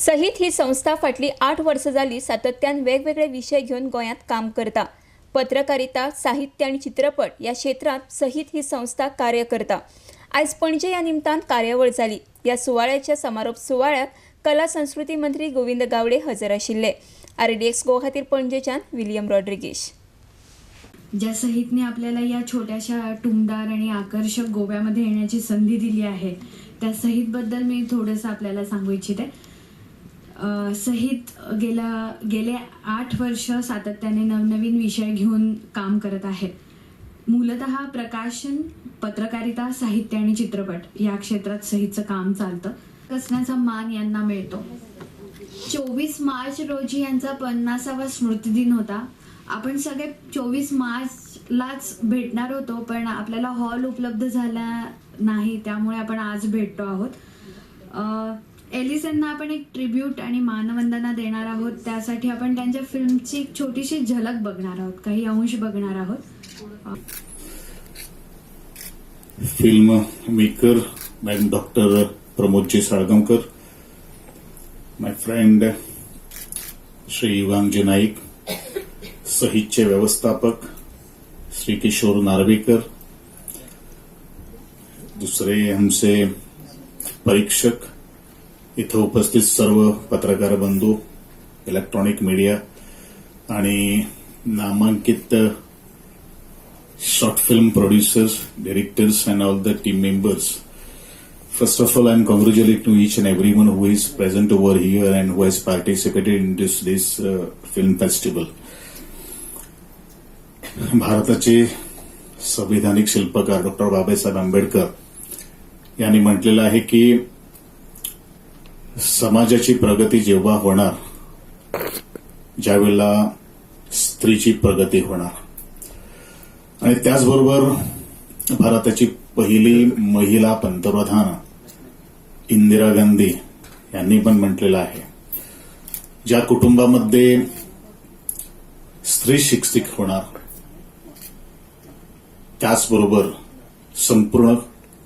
सहित ही संस्था फाटली 8 वर्ष झाली सातत्यान वेगवेगळे विषय घेऊन गोंयांत काम करता. पत्रकारिता, साहित्य आणि चित्रपट या क्षेत्रात सहित ही संस्था कार्य करता. आज पणजे या निमतान कार्यावळ जाली. या सुवाळ्याच्या समारोप सुवाळ्यात कला संस्कृती मंत्री गोविंद गावडे हजर आशिल्ले. RDX गो खातीर पणजेच्यान विलियम रॉड्रिगीस. ज्या सहितने आपल्याला या छोट्याशा टुमदार आणि आकर्षक गोव्यामध्ये येण्याची संधी दिली आहे त्या सहितबद्दल मी थोडंसं आपल्याला सांगू इच्छिते. सहित गेले 8 वर्ष सातत्याने नवनवीन विषय घेऊन काम करत आहे. मूलतः प्रकाशन, पत्रकारिता, साहित्य आणि चित्रपट या क्षेत्रात सहितचं काम चालतं. असण्याचा मान यांना मिळतो. 24 मार्च रोजी यांचा 50वा स्मृतिदिन होता. आपण सगळे 24 मार्चलाच भेटणार होतो, पण आपल्याला हॉल उपलब्ध झाला नाही, त्यामुळे आपण आज भेटतो आहोत. एलिसनना आपण एक ट्रिब्यूट आणि मानवंदना देणार आहोत. त्यासाठी आपण त्यांच्या फिल्मची एक छोटीशी झलक बघणार आहोत, काही अंश बघणार आहोत. Film maker madam doctor Pramod ji Salgaonkar, माय फ्रेंड श्री युगांगजी नाईक, सहितचे व्यवस्थापक श्री किशोर नार्वेकर, दुसरे आमचे परीक्षक, इथं उपस्थित सर्व पत्रकार बंधू, इलेक्ट्रॉनिक मीडिया आणि नामांकित short film producers, directors and all the team members. First of all, I am congratulating to each and everyone who is present over here and who has participated in this film festival. भारताचे संविधानिक शिल्पकार doctor Babasaheb Ambedkar यांनी म्हटलेलं आहे की समाजाची प्रगती जेव्हा होणार ज्यावेळेला स्त्रीची प्रगती होणार. आणि त्याचबरोबर भारताची पहिली महिला पंतप्रधान इंदिरा गांधी यांनी पण म्हटलेलं आहे ज्या कुटुंबामध्ये स्त्री शिक्षित होणार त्याचबरोबर संपूर्ण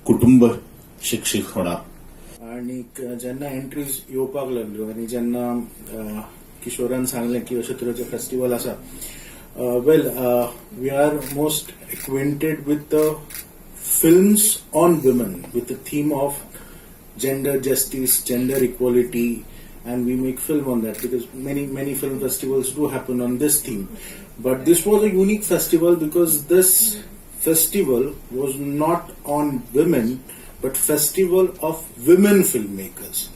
कुटुंब शिक्षित होणार. आणि ज्यांना एंट्रीज येवपाक लागल्यो आणि ज्यांना किशोरान सांगलें की अशें तरेचो फेस्टिवल आसा. We are most acquainted with the films on women, with the theme of gender justice, gender equality, and we make film on that because many film festivals do happen on this theme. But this was a unique festival because this festival was not on women, but festival of women filmmakers.